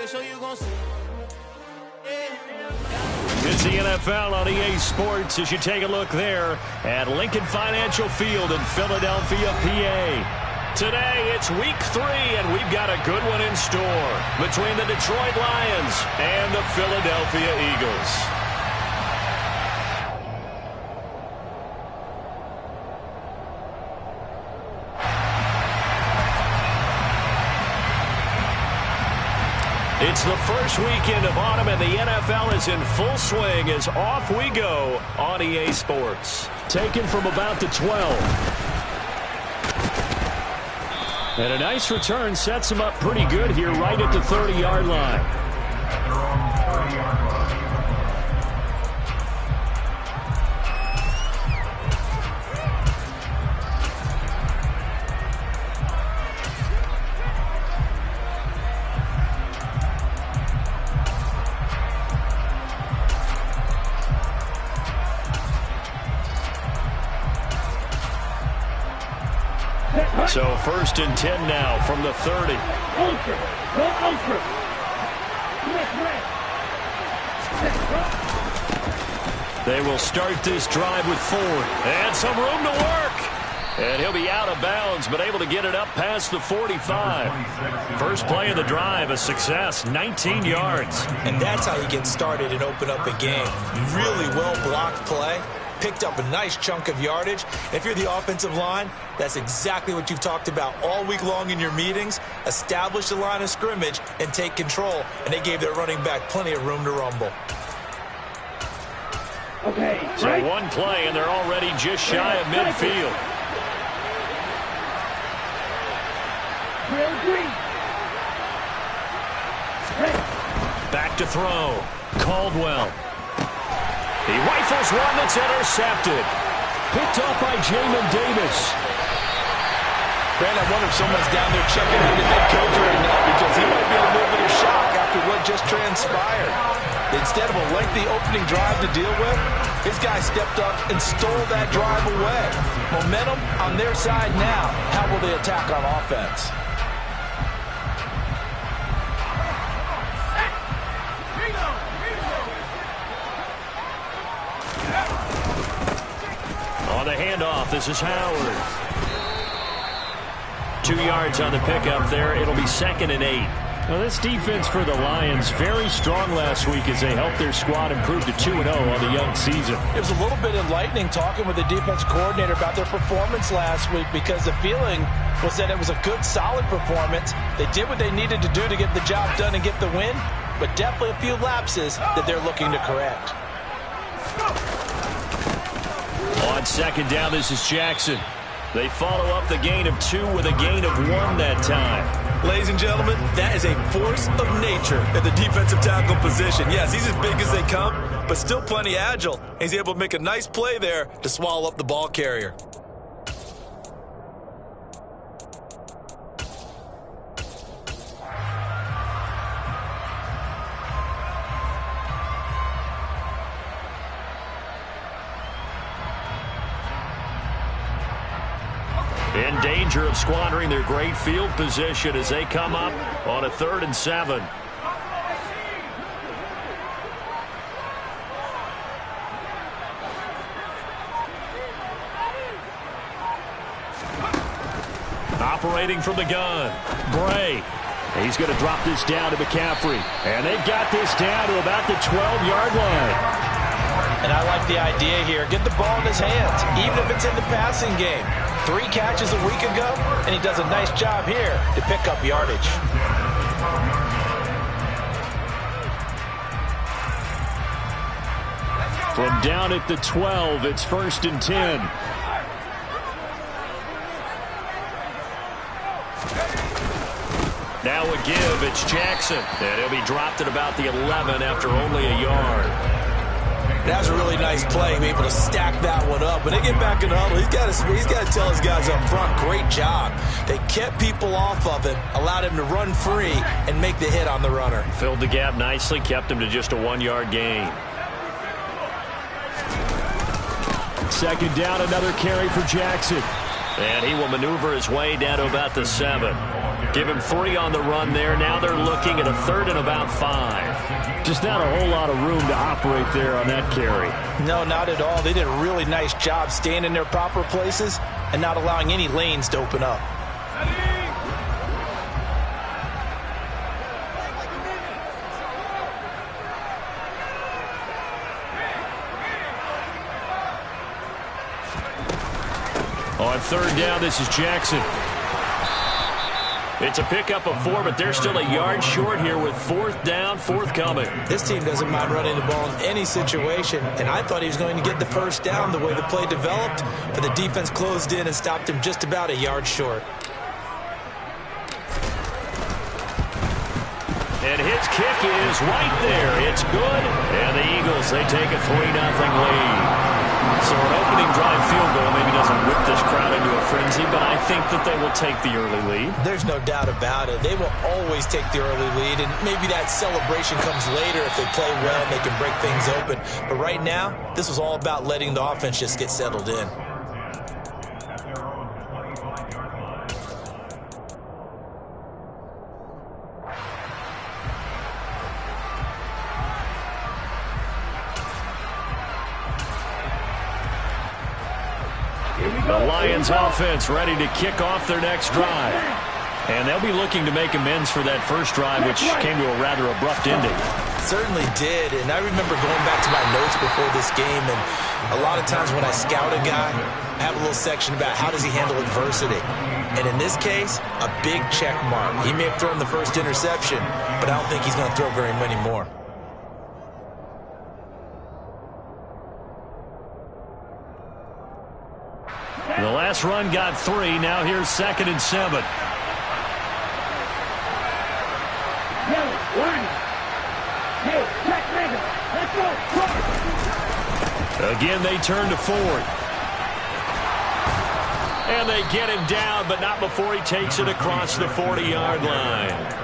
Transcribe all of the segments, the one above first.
show you gon' see. It's the NFL on EA Sports as you take a look there at Lincoln Financial Field in Philadelphia, PA. Today, it's week 3, and we've got a good one in store between the Detroit Lions and the Philadelphia Eagles. It's the first weekend of autumn, and the NFL is in full swing as off we go on EA Sports. Taken from about the 12. And a nice return sets him up pretty good here right at the 30-yard line. So 1st and 10 now from the 30. They will start this drive with Ford. And some room to work. And he'll be out of bounds, but able to get it up past the 45. First play of the drive, a success, 19 yards. And that's how you get started and open up a game. Really well-blocked play. Picked up a nice chunk of yardage. If you're the offensive line, that's exactly what you've talked about all week long in your meetings. Establish the line of scrimmage and take control. And they gave their running back plenty of room to rumble. Okay. So one play, and they're already just shy of midfield. Back to throw. Caldwell. He rifles one that's intercepted. Picked off by Jamin Davis. Brandon, I wonder if someone's down there checking on the head coach right now because he might be in a little bit of shock after what just transpired. Instead of a lengthy opening drive to deal with, his guy stepped up and stole that drive away. Momentum on their side now. How will they attack on offense? On the handoff, this is Howard. 2 yards on the pickup there. It'll be 2nd and 8. Well, this defense for the Lions, very strong last week as they helped their squad improve to 2-0 on the young season. It was a little bit enlightening talking with the defense coordinator about their performance last week because the feeling was that it was a good, solid performance. They did what they needed to do to get the job done and get the win, but definitely a few lapses that they're looking to correct. On 2nd down, this is Jackson. They follow up the gain of 2 with a gain of 1 that time. Ladies and gentlemen, that is a force of nature at the defensive tackle position. Yes, he's as big as they come, but still plenty agile. He's able to make a nice play there to swallow up the ball carrier. In danger of squandering their great field position as they come up on a 3rd and 7. Operating from the gun, Bray. He's going to drop this down to McCaffrey. And they've got this down to about the 12-yard line. And I like the idea here. Get the ball in his hands, even if it's in the passing game. 3 catches a week ago, and he does a nice job here to pick up yardage. From down at the 12, it's 1st and 10. Now a give, it's Jackson. And he'll be dropped at about the 11 after only a yard. That was a really nice play, able to stack that one up. When they get back in the huddle, he's got to tell his guys up front, great job. They kept people off of him, allowed him to run free and make the hit on the runner. Filled the gap nicely, kept him to just a 1-yard gain. 2nd down, another carry for Jackson. And he will maneuver his way down to about the 7. Give him 3 on the run there. Now they're looking at a 3rd and about 5. Just not a whole lot of room to operate there on that carry. No, not at all. They did a really nice job staying in their proper places and not allowing any lanes to open up. On 3rd down, this is Jackson. It's a pickup of 4, but they're still a yard short here with 4th down, forthcoming. This team doesn't mind running the ball in any situation, and I thought he was going to get the 1st down the way the play developed, but the defense closed in and stopped him just about a yard short. And his kick is right there. It's good, and the Eagles, they take a 3-0 lead. So an opening drive field goal maybe doesn't whip this crowd into a frenzy, but I think that they will take the early lead. There's no doubt about it. They will always take the early lead, and maybe that celebration comes later if they play well and they can break things open. But right now, this was all about letting the offense just get settled in. The Lions offense ready to kick off their next drive. And they'll be looking to make amends for that first drive, which came to a rather abrupt ending. Certainly did, and I remember going back to my notes before this game, and a lot of times when I scout a guy, I have a little section about how does he handle adversity. And in this case, a big check mark. He may have thrown the first interception, but I don't think he's going to throw very many more. The last run got 3. Now here's 2nd and 7. Again, they turn to Ford. And they get him down, but not before he takes it across the 40-yard line.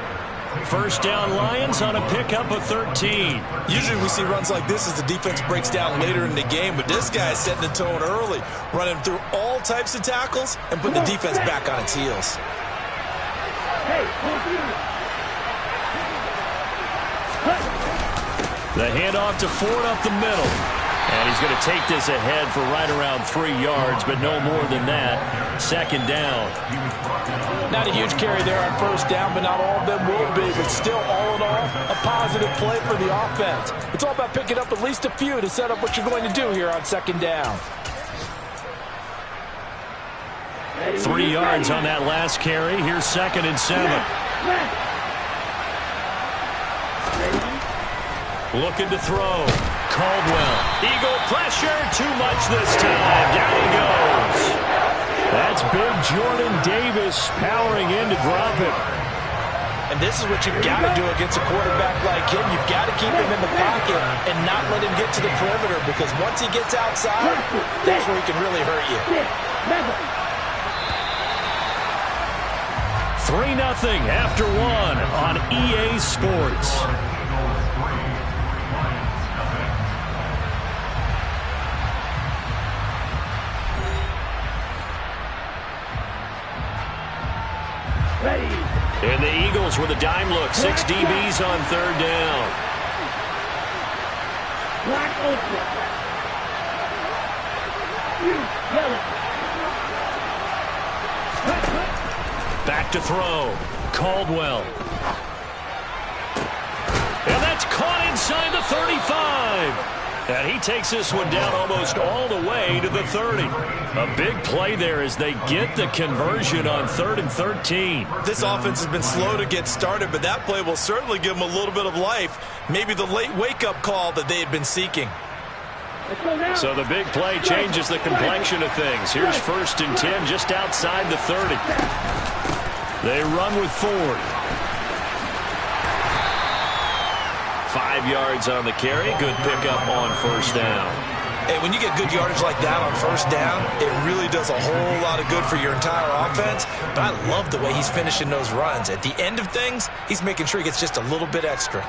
1st down Lions on a pickup of 13. Usually we see runs like this as the defense breaks down later in the game, but this guy is setting the tone early, running through all types of tackles and putting the defense back on its heels. The handoff to Ford up the middle. And he's going to take this ahead for right around 3 yards, but no more than that. 2nd down. Not a huge carry there on 1st down, but not all of them will be. But still, all in all, a positive play for the offense. It's all about picking up at least a few to set up what you're going to do here on 2nd down. 3 yards on that last carry. Here's 2nd and 7. Looking to throw. Caldwell. Eagle pressure. Too much this time. Down he goes. That's big Jordan Davis powering in to drop it. And this is what you've got to do against a quarterback like him. You've got to keep him in the pocket and not let him get to the perimeter, because once he gets outside, that's where he can really hurt you. 3-0 after 1 on EA Sports. And the Eagles with a dime look. 6 DBs on 3rd down. Back to throw. Caldwell. And that's caught inside the 35. And he takes this one down almost all the way to the 30. A big play there as they get the conversion on 3rd and 13. This offense has been slow to get started, but that play will certainly give them a little bit of life. Maybe the late wake-up call that they had been seeking. So the big play changes the complexion of things. Here's 1st and 10 just outside the 30. They run with Ford. 5 yards on the carry. Good pickup on 1st down. Hey, when you get good yardage like that on 1st down, it really does a whole lot of good for your entire offense. But I love the way he's finishing those runs. At the end of things, he's making sure he gets just a little bit extra.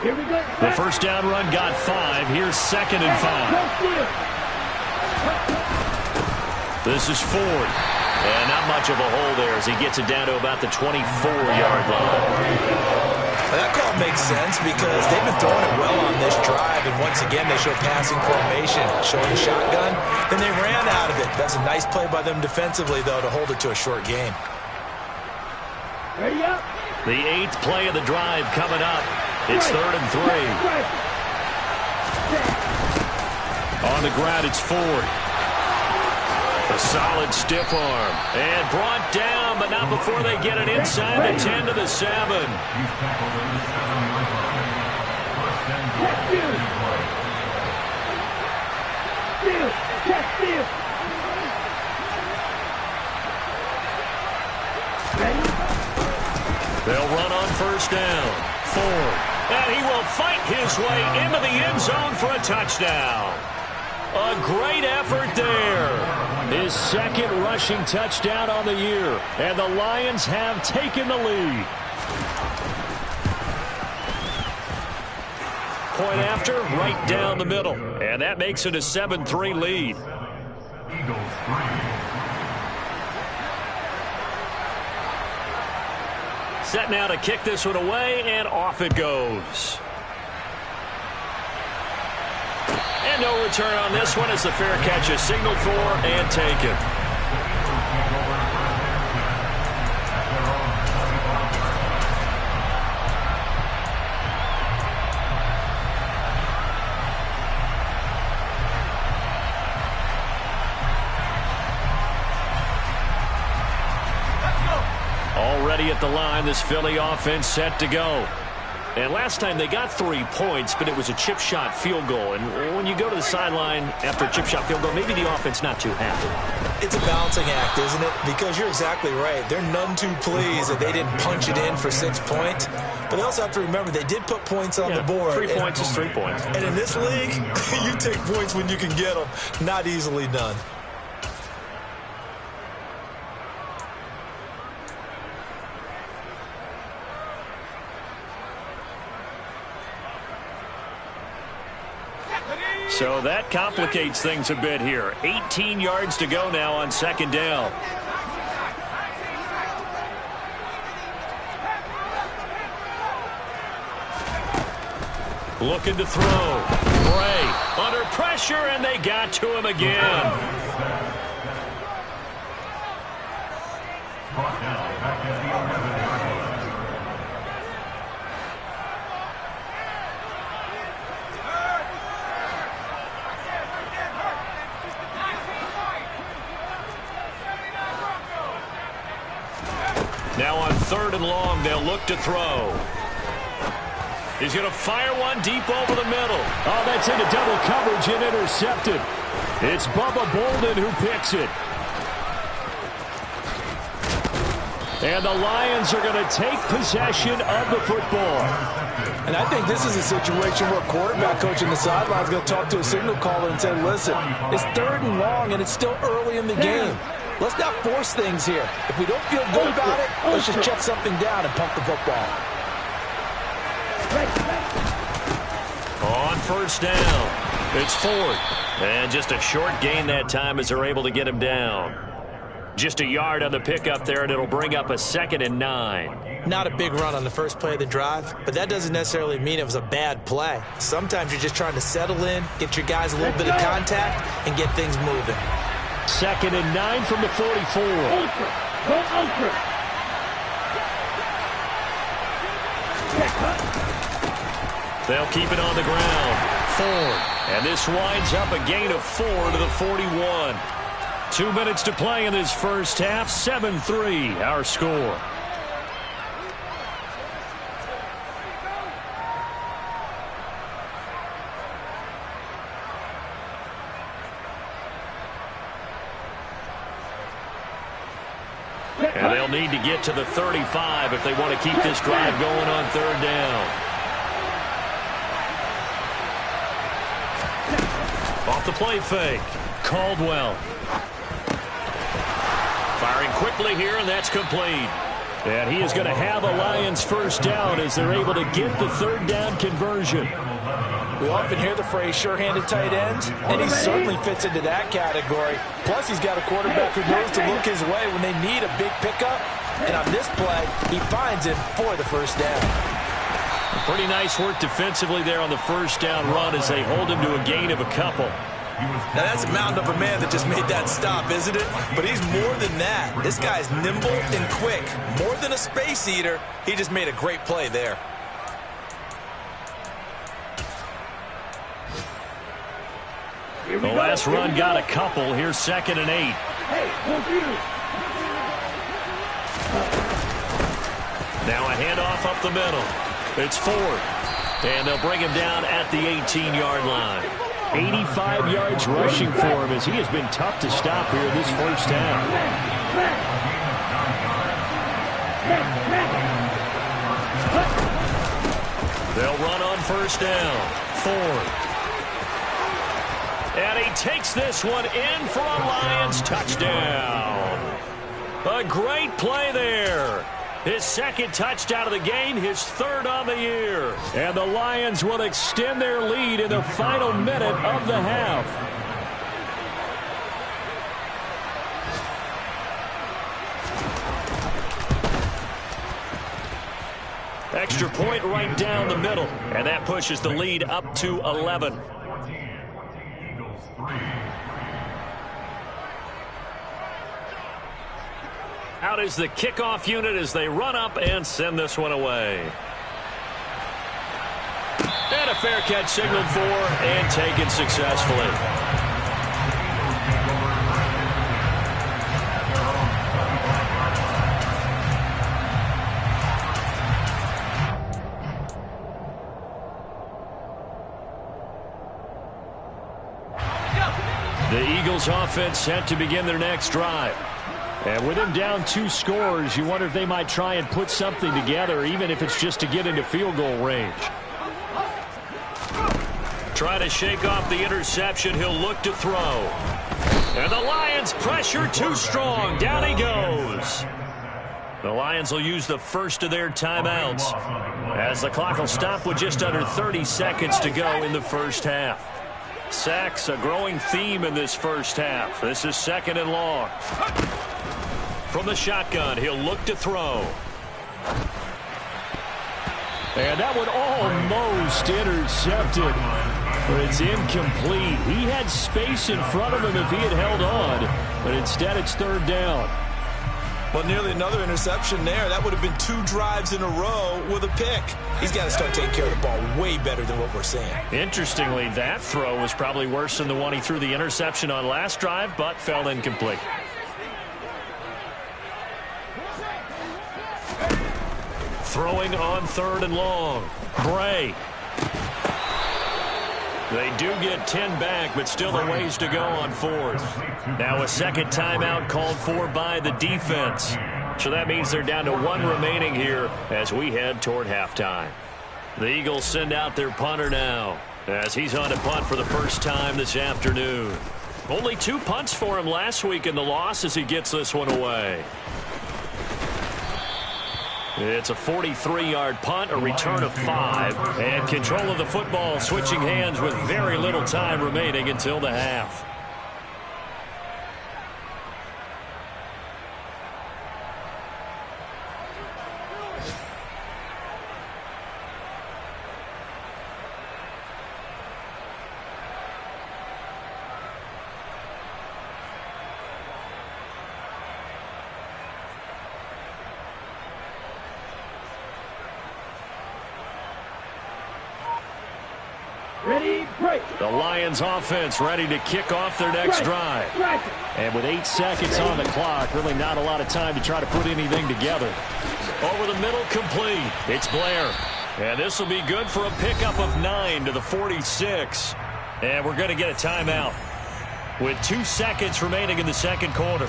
The 1st down run got 5. Here's 2nd and 5. This is Ford. And not much of a hole there as he gets it down to about the 24-yard line. That call makes sense because they've been throwing it well on this drive, and once again they show passing formation, showing the shotgun. Then they ran out of it. That's a nice play by them defensively, though, to hold it to a short game. The 8th play of the drive coming up. It's 3rd and 3. On the ground, it's Ford. A solid stiff arm. And brought down, but not before they get it inside the 10 to the 7. They'll run on first down. Ford. And he will fight his way into the end zone for a touchdown. A great effort there. His 2nd rushing touchdown on the year. And the Lions have taken the lead. Point after, right down the middle. And that makes it a 7-3 lead. Set now to kick this one away, and off it goes. And no return on this one as the fair catch is signaled for and taken. Already at the line, this Philly offense set to go. And last time they got 3 points, but it was a chip shot field goal. And when you go to the sideline after a chip shot field goal, maybe the offense not too happy. It's a balancing act, isn't it? Because you're exactly right. They're none too pleased that they didn't punch it in for 6 points. But they also have to remember they did put points on the board. 3 points is 3 points. And in this league, you take points when you can get them. Not easily done. So that complicates things a bit here. 18 yards to go now on 2nd down. Looking to throw. Bray under pressure, and they got to him again. Now on 3rd and long, they'll look to throw. He's going to fire one deep over the middle. Oh, that's into double coverage and intercepted. It's Bubba Bolden who picks it. And the Lions are going to take possession of the football. And I think this is a situation where a quarterback coach in the sideline is going to talk to a signal caller and say, listen, it's 3rd and long and it's still early in the game. Let's not force things here. If we don't feel good about it, let's just check something down and pump the football. On first down, it's Ford. And just a short gain that time as they're able to get him down. Just a yard on the pickup there, and it'll bring up a 2nd and 9. Not a big run on the first play of the drive, but that doesn't necessarily mean it was a bad play. Sometimes you're just trying to settle in, get your guys a little bit of contact, and get things moving. 2nd and 9 from the 44. They'll keep it on the ground. Ford. And this winds up a gain of 4 to the 41. 2 minutes to play in this first half. 7-3 our score. And they'll need to get to the 35 if they want to keep this drive going on 3rd down. Off the play fake. Caldwell. Firing quickly here, and that's complete. And he is going to have a Lions first down as they're able to get the 3rd down conversion. We often hear the phrase sure-handed tight ends, and he certainly fits into that category. Plus, he's got a quarterback who knows to look his way when they need a big pickup. And on this play, he finds him for the first down. Pretty nice work defensively there on the first down run as they hold him to a gain of a couple. Now, that's a mountain of a man that just made that stop, isn't it? But he's more than that. This guy's nimble and quick. More than a space eater, he just made a great play there. The last run got a couple. Here's 2nd and 8. Now a handoff up the middle. It's 4th. And they'll bring him down at the 18-yard line. 85 yards rushing for him as he has been tough to stop here in this first half. They'll run on first down. 4th. And he takes this one in for a Lions touchdown. A great play there. His 2nd touchdown of the game, his 3rd on the year. And the Lions will extend their lead in the final minute of the half. Extra point right down the middle. And that pushes the lead up to 11. Out is the kickoff unit as they run up and send this one away. And a fair catch signaled for and taken successfully. The Eagles offense set to begin their next drive. And with him down 2 scores, you wonder if they might try and put something together, even if it's just to get into field goal range. Try to shake off the interception. He'll look to throw. And the Lions pressure too strong. Down he goes. The Lions will use the first of their timeouts as the clock will stop with just under 30 seconds to go in the first half. Sacks, a growing theme in this first half. This is 2nd and long. From the shotgun, he'll look to throw. And that one almost intercepted. But it's incomplete. He had space in front of him if he had held on. But instead, it's 3rd down. Well, nearly another interception there. That would have been 2 drives in a row with a pick. He's got to start taking care of the ball way better than what we're seeing. Interestingly, that throw was probably worse than the one he threw the interception on last drive, but fell incomplete. Throwing on 3rd and long. Bray. They do get 10 back, but still a ways to go on 4th. Now a 2nd timeout called for by the defense. So that means they're down to 1 remaining here as we head toward halftime. The Eagles send out their punter now as he's on to punt for the first time this afternoon. Only 2 punts for him last week in the loss as he gets this one away. It's a 43-yard punt, a return of 5, and control of the football switching hands with very little time remaining until the half. Ready, break. The Lions offense ready to kick off their next drive. And with 8 seconds on the clock, really not a lot of time to try to put anything together. Over the middle, complete. It's Blair. And this will be good for a pickup of 9 to the 46. And we're going to get a timeout with 2 seconds remaining in the second quarter.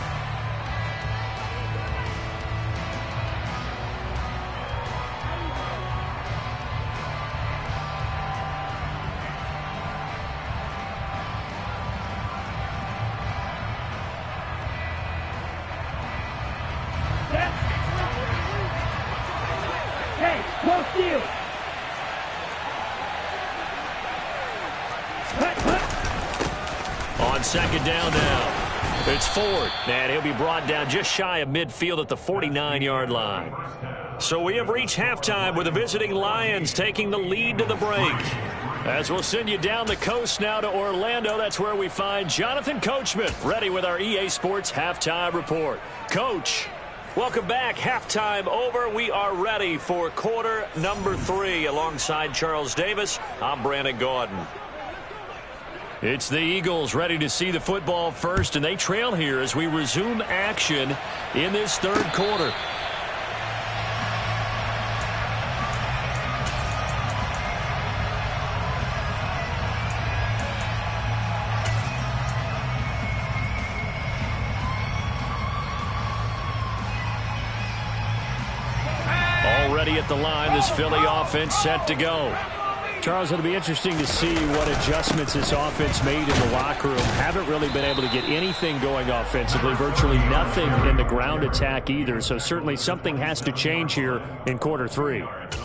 second down now. It's Ford, and he'll be brought down just shy of midfield at the 49-yard line. So we have reached halftime with the visiting Lions taking the lead to the break. As we'll send you down the coast now to Orlando, that's where we find Jonathan Coachman ready with our EA Sports Halftime Report. Coach, welcome back. Halftime over. We are ready for quarter number 3. Alongside Charles Davis, I'm Brandon Gaudin. It's the Eagles ready to see the football first, and they trail here as we resume action in this third quarter. Already at the line, this Philly offense set to go. Charles, it'll be interesting to see what adjustments this offense made in the locker room. Haven't really been able to get anything going offensively, virtually nothing in the ground attack either. So certainly something has to change here in quarter 3.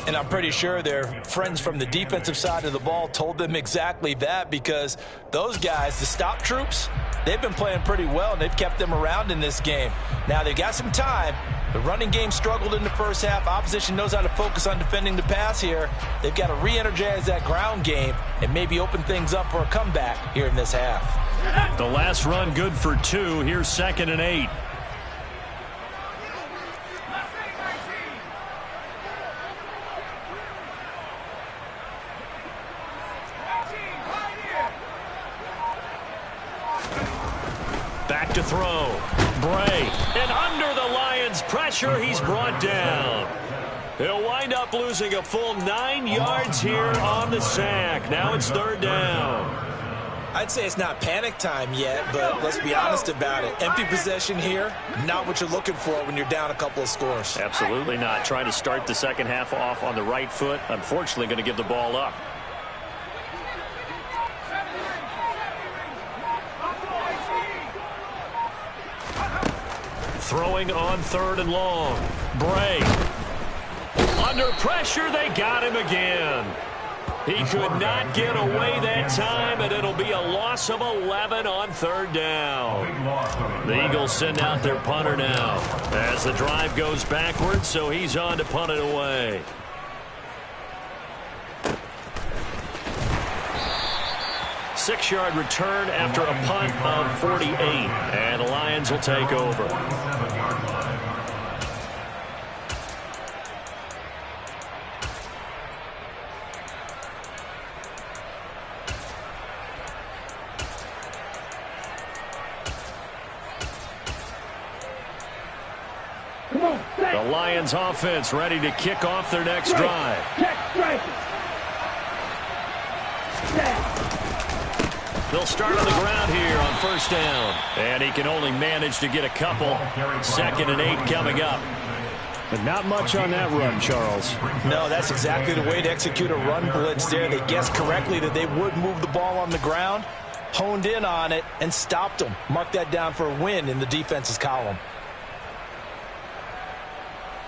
And I'm pretty sure their friends from the defensive side of the ball told them exactly that, because those guys, the stop troops, they've been playing pretty well, and they've kept them around in this game. Now, they've got some time. The running game struggled in the first half. Opposition knows how to focus on defending the pass here. They've got to re-energize that ground game and maybe open things up for a comeback here in this half. The last run good for 2. Here's 2nd and 8. Back to throw. Bray. And under the Lions' pressure, he's brought down. He'll wind up losing a full 9 yards here on the sack. Now it's 3rd down. I'd say it's not panic time yet, but let's be honest about it. Empty possession here, not what you're looking for when you're down a couple of scores. Absolutely not. Trying to start the second half off on the right foot. Unfortunately, going to give the ball up. Throwing on 3rd and long. Bray. Under pressure, they got him again. He could not get away that time, and it'll be a loss of 11 on 3rd down. The Eagles send out their punter now as the drive goes backwards, so he's on to punt it away. Six-yard return after a punt of 48, and the Lions will take over. The Lions offense ready to kick off their next drive. They'll start on the ground here on 1st down. And he can only manage to get a couple. 2nd and 8 coming up. But not much on that run, Charles. No, that's exactly the way to execute a run blitz there. They guessed correctly that they would move the ball on the ground, honed in on it, and stopped them. Mark that down for a win in the defense's column.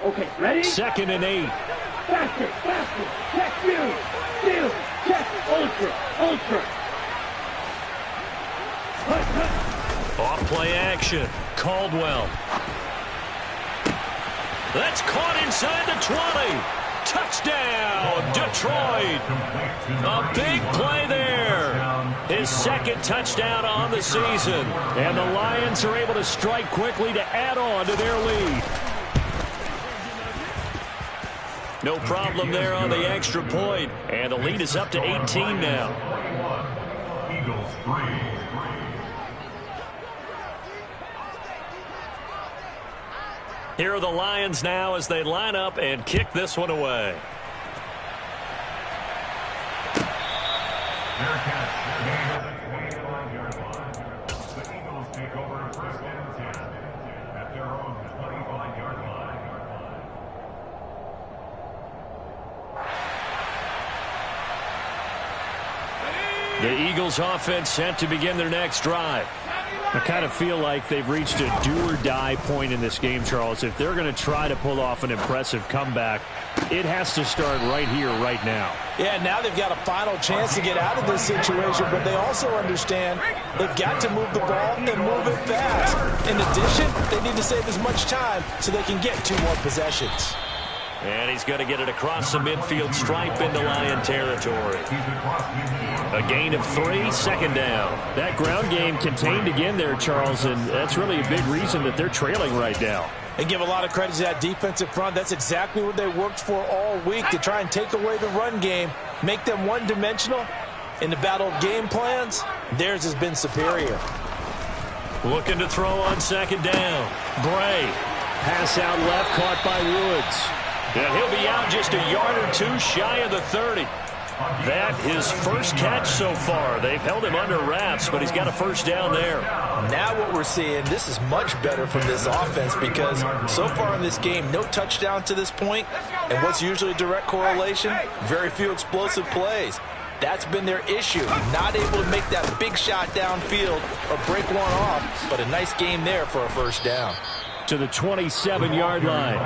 Okay, ready? 2nd and 8. Faster, faster. Check you. Steal. Check. Ultra. Off play action. Caldwell. That's caught inside the 20. Touchdown, Detroit. A big play there. His 2nd touchdown on the season. And the Lions are able to strike quickly to add on to their lead. No problem there on the extra point. And the lead is up to 18 now. Eagles 3. Here are the Lions now as they line up and kick this one away. The Eagles take over 1st and 10 at their own 25-yard line. The Eagles offense set to begin their next drive. I kind of feel like they've reached a do-or-die point in this game, Charles. If they're going to try to pull off an impressive comeback, it has to start right here, right now. Yeah, now they've got a final chance to get out of this situation, but they also understand they've got to move the ball and move it fast. In addition, they need to save as much time so they can get 2 more possessions. And he's going to get it across the midfield stripe into Lion territory. A gain of 3, second down. That ground game contained again there, Charles, and that's really a big reason that they're trailing right now. And give a lot of credit to that defensive front. That's exactly what they worked for all week, to try and take away the run game, make them one-dimensional. In the battle of game plans, theirs has been superior. Looking to throw on second down. Bray. Pass out left, caught by Woods. And he'll be out just a yard or 2 shy of the 30. That his first catch so far. They've held him under wraps, but he's got a first down there. Now what we're seeing, this is much better from this offense, because so far in this game, no touchdown to this point. And what's usually a direct correlation? Very few explosive plays. That's been their issue. Not able to make that big shot downfield or break one off, but a nice game there for a first down. To the 27-yard line.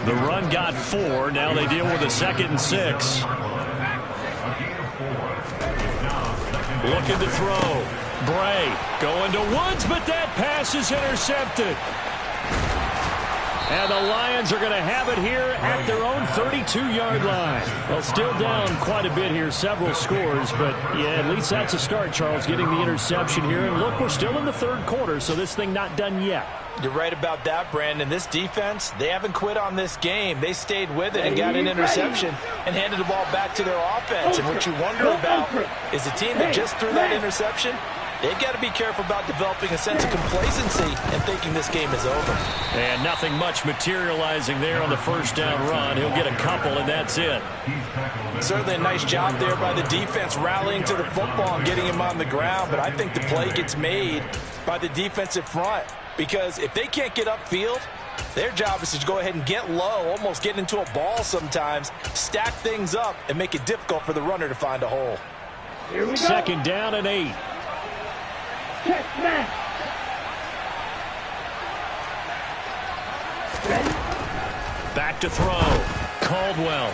The run got 4. Now they deal with a 2nd and 6. Looking to throw. Bray going to Woods, but that pass is intercepted. And the Lions are going to have it here at their own 32-yard line. Well, still down quite a bit here, several scores, but yeah, at least that's a start, Charles, getting the interception here. And look, we're still in the 3rd quarter, so this thing not done yet. You're right about that, Brandon. This defense, they haven't quit on this game. They stayed with it and got an interception and handed the ball back to their offense. And what you wonder about is the team that just threw that interception, they've got to be careful about developing a sense of complacency and thinking this game is over. And nothing much materializing there on the first down run. He'll get a couple, and that's it. Certainly a nice job there by the defense rallying to the football and getting him on the ground. But I think the play gets made by the defensive front, because if they can't get upfield, their job is to go ahead and get low, almost get into a ball sometimes, stack things up, and make it difficult for the runner to find a hole. Here we go. 2nd down and 8. Check, smash. Ready? Back to throw. Caldwell.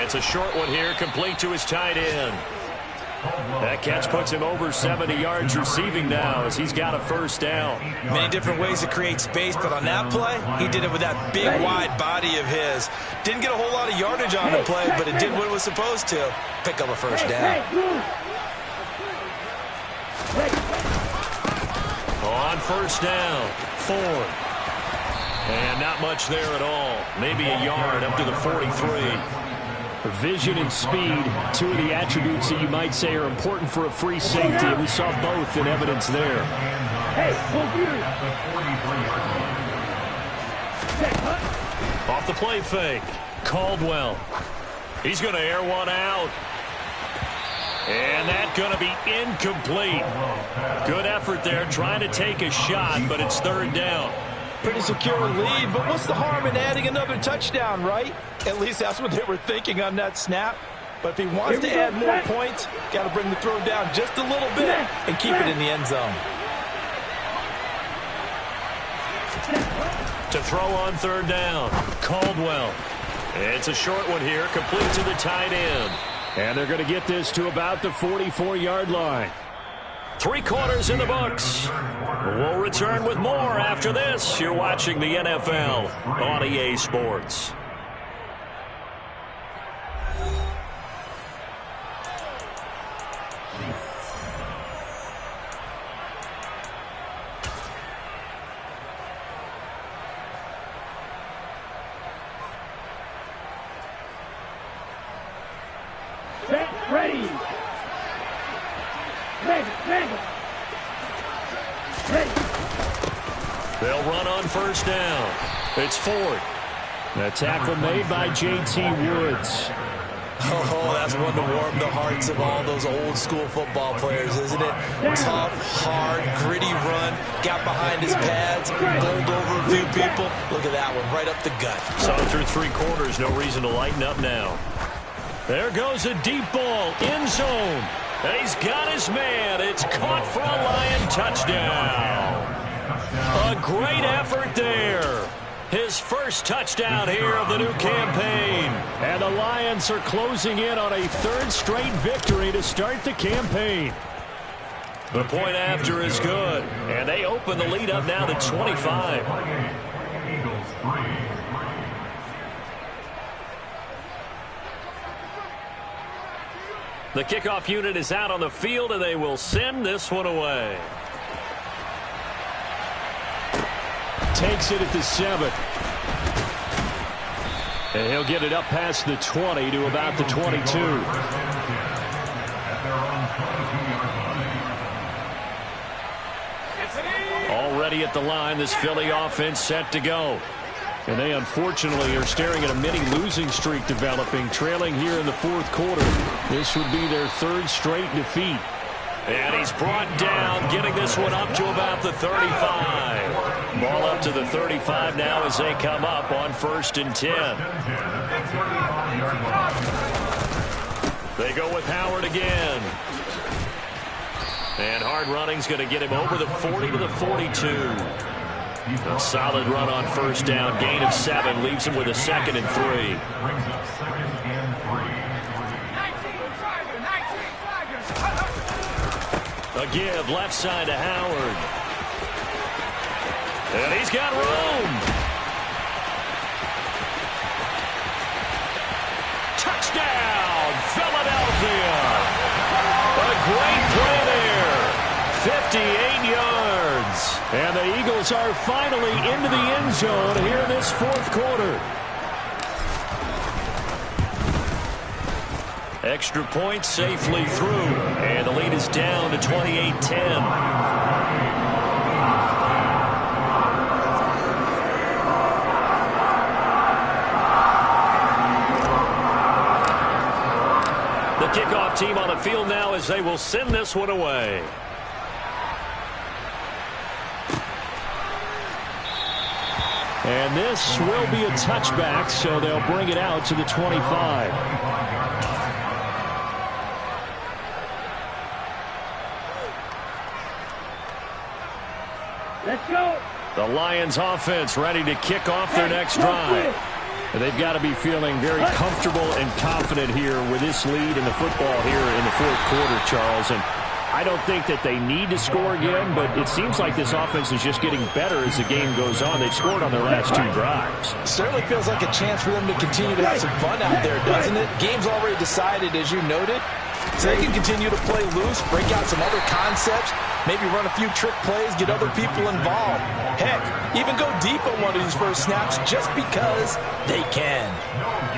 It's a short one here, complete to his tight end. That catch puts him over 70 yards receiving now as he's got a first down. Many different ways to create space, but on that play, he did it with that big, wide body of his. Didn't get a whole lot of yardage on the play, but it did what it was supposed to. Pick up a first down. On first down, Ford. And not much there at all. Maybe a yard up to the 43. Vision and speed, 2 of the attributes that you might say are important for a free safety, and we saw both in evidence there. Hey, Off the play fake, Caldwell. He's going to air one out. And that's going to be incomplete. Good effort there, trying to take a shot, but it's 3rd down. Pretty secure lead, but what's the harm in adding another touchdown, right? At least that's what they were thinking on that snap. But if he wants to add more points, got to bring the throw down just a little bit and keep it in the end zone. To throw on 3rd down, Caldwell. It's a short one here, complete to the tight end. And they're going to get this to about the 44-yard line. 3 quarters in the books. We'll return with more after this. You're watching the NFL on EA Sports. Set, ready. Ready. They'll run on first down. It's Ford. The tackle made by J.T. Woods. Oh, that's one to warm the hearts of all those old school football players, isn't it? Tough, hard, gritty run. Got behind his pads, bowled over a few people. Look at that one, right up the gut. So through 3 quarters, no reason to lighten up now. There goes a deep ball, end zone. And he's got his man. It's caught for a Lion touchdown. A great effort there. His first touchdown here of the new campaign. And the Lions are closing in on a third straight victory to start the campaign. The point after is good. And they open the lead up now to 25. Eagles 3. The kickoff unit is out on the field, and they will send this one away. Takes it at the 7. And he'll get it up past the 20 to about the 22. At their own 22-yard line. Already at the line, this Philly offense set to go. And they unfortunately are staring at a mini losing streak developing, trailing here in the fourth quarter. This would be their third straight defeat. And he's brought down, getting this one up to about the 35. Ball up to the 35 now as they come up on 1st and 10. They go with Howard again. And hard running's going to get him over the 40 to the 42. A solid run on 1st down. Gain of 7 leaves him with a 2nd and 3. Brings up 2nd and 3. A give left side to Howard. And he's got room. Touchdown, Philadelphia. A great play there. 58 yards. And the Eagles are finally into the end zone here in this fourth quarter. Extra point safely through. And the lead is down to 28-10. The kickoff team on the field now as they will send this one away. And this will be a touchback, so they'll bring it out to the 25. Let's go. The Lions offense ready to kick off their next drive. And they've got to be feeling very comfortable and confident here with this lead in the football here in the fourth quarter, Charles. And I don't think that they need to score again, but it seems like this offense is just getting better as the game goes on. They've scored on their last 2 drives. Certainly feels like a chance for them to continue to have some fun out there, doesn't it? Game's already decided, as you noted. So they can continue to play loose, break out some other concepts, maybe run a few trick plays, get other people involved. Heck, even go deep on one of these first snaps just because they can.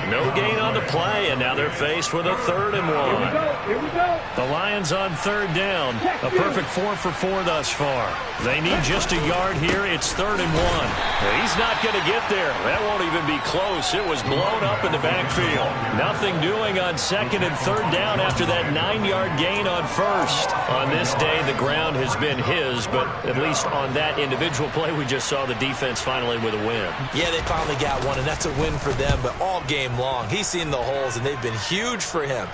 No gain on the play, and now they're faced with a 3rd and 1. Here we go. The Lions on 3rd down. A perfect 4 for 4 thus far. They need just a yard here. It's 3rd and 1. He's not going to get there. That won't even be close. It was blown up in the backfield. Nothing doing on 2nd and 3rd down after that 9-yard gain on 1st. On this day, the ground has been his, but at least on that individual play, we just saw the defense finally with a win. Yeah, they finally got one, and that's a win for them, but all game long, he's seen the holes, and they've been huge for him.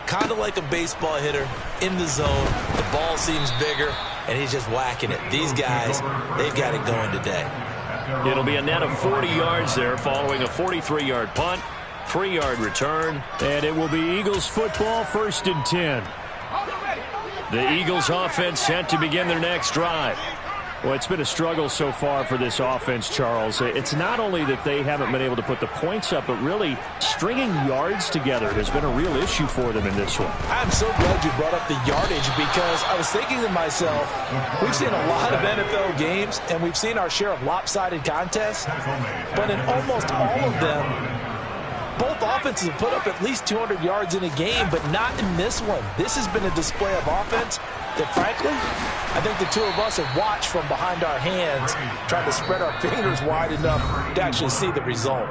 Kind of like a baseball hitter in the zone. The ball seems bigger, and he's just whacking it. These guys, they've got it going today. It'll be a net of 40 yards there following a 43-yard punt, 3-yard return. And it will be Eagles football, 1st and 10. The Eagles offense set to begin their next drive. Well, it's been a struggle so far for this offense, Charles. It's not only that they haven't been able to put the points up, but really stringing yards together has been a real issue for them in this one. I'm so glad you brought up the yardage because I was thinking to myself, we've seen a lot of NFL games and we've seen our share of lopsided contests, but in almost all of them, both offenses have put up at least 200 yards in a game, but not in this one. This has been a display of offense that, frankly, I think the two of us have watched from behind our hands, trying to spread our fingers wide enough to actually see the result.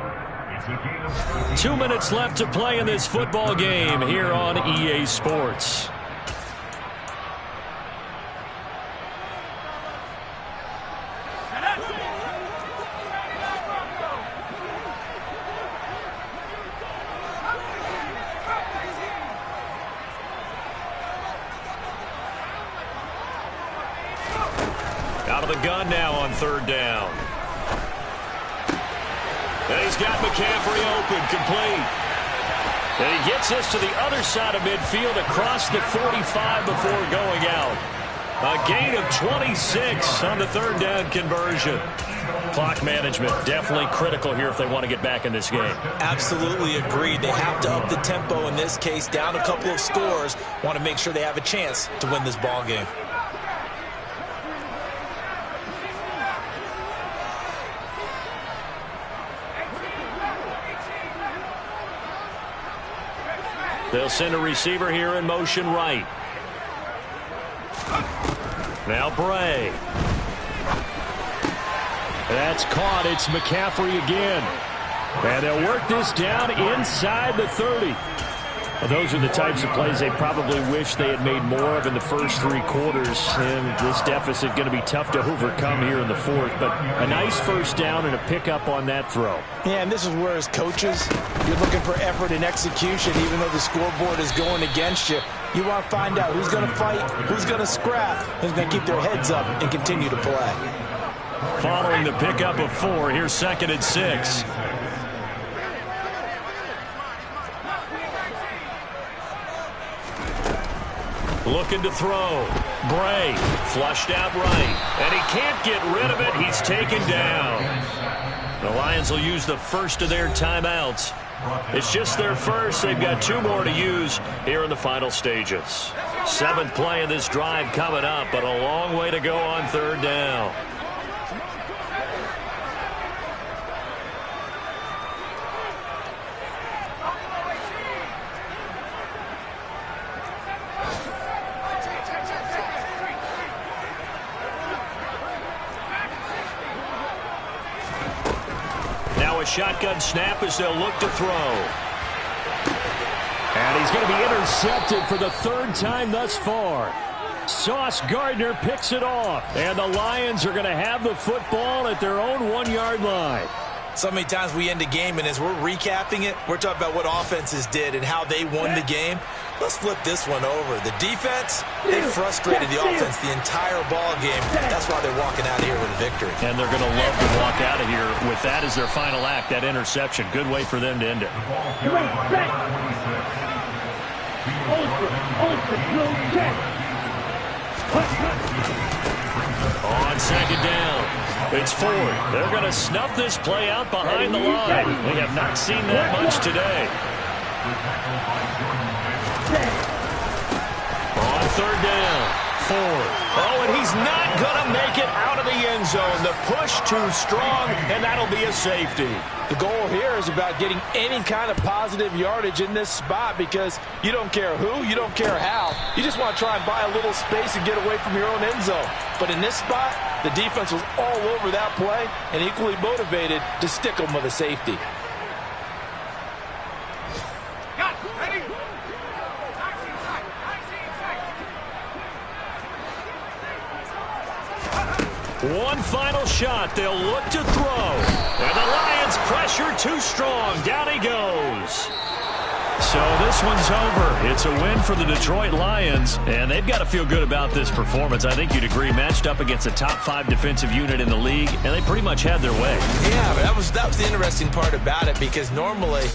2 minutes left to play in this football game here on EA Sports. gun now on third down. And he's got McCaffrey open, complete. And he gets this to the other side of midfield across the 45 before going out. A gain of 26 on the third down conversion. Clock management definitely critical here if they want to get back in this game. Absolutely agreed. They have to up the tempo in this case, down a couple of scores. Want to make sure they have a chance to win this ball game. They'll send a receiver here in motion right. Now Bray. That's caught. It's McCaffrey again. And they'll work this down inside the 30. Well, those are the types of plays they probably wish they had made more of in the first three quarters. And this deficit going to be tough to overcome here in the fourth. But a nice first down and a pickup on that throw. Yeah, and this is where, as coaches, you're looking for effort and execution, even though the scoreboard is going against you. You want to find out who's going to fight, who's going to scrap, who's going to keep their heads up and continue to play. Following the pickup of 4, here's 2nd and 6. Looking to throw. Bray flushed out right. And he can't get rid of it. He's taken down. The Lions will use the first of their timeouts. It's just their first. They've got 2 more to use here in the final stages. 7th play of this drive coming up, but a long way to go on third down. Shotgun snap as they'll look to throw. And he's going to be intercepted for the 3rd time thus far. Sauce Gardner picks it off. And the Lions are going to have the football at their own 1-yard line. So many times we end a game, and as we're recapping it, we're talking about what offenses did and how they won the game. Let's flip this one over. The defense, they frustrated the offense the entire ball game. That's why they're walking out of here with a victory. And they're going to love to walk out of here with that as their final act, that interception. Good way for them to end it. On 2nd down, it's Ford. They're going to snuff this play out behind the line. We have not seen that much today. On 3rd down, Ford. Oh, and he's not going to make it out of the end zone. The push too strong, and that'll be a safety. The goal here is about getting any kind of positive yardage in this spot, because you don't care who, you don't care how. You just want to try and buy a little space and get away from your own end zone. But in this spot, the defense was all over that play and equally motivated to stick them with a safety. One final shot. They'll look to throw. And the Lions pressure too strong. Down he goes. So this one's over. It's a win for the Detroit Lions, and they've got to feel good about this performance. I think you'd agree, matched up against a top 5 defensive unit in the league, and they pretty much had their way. Yeah, but that was the interesting part about it, because normally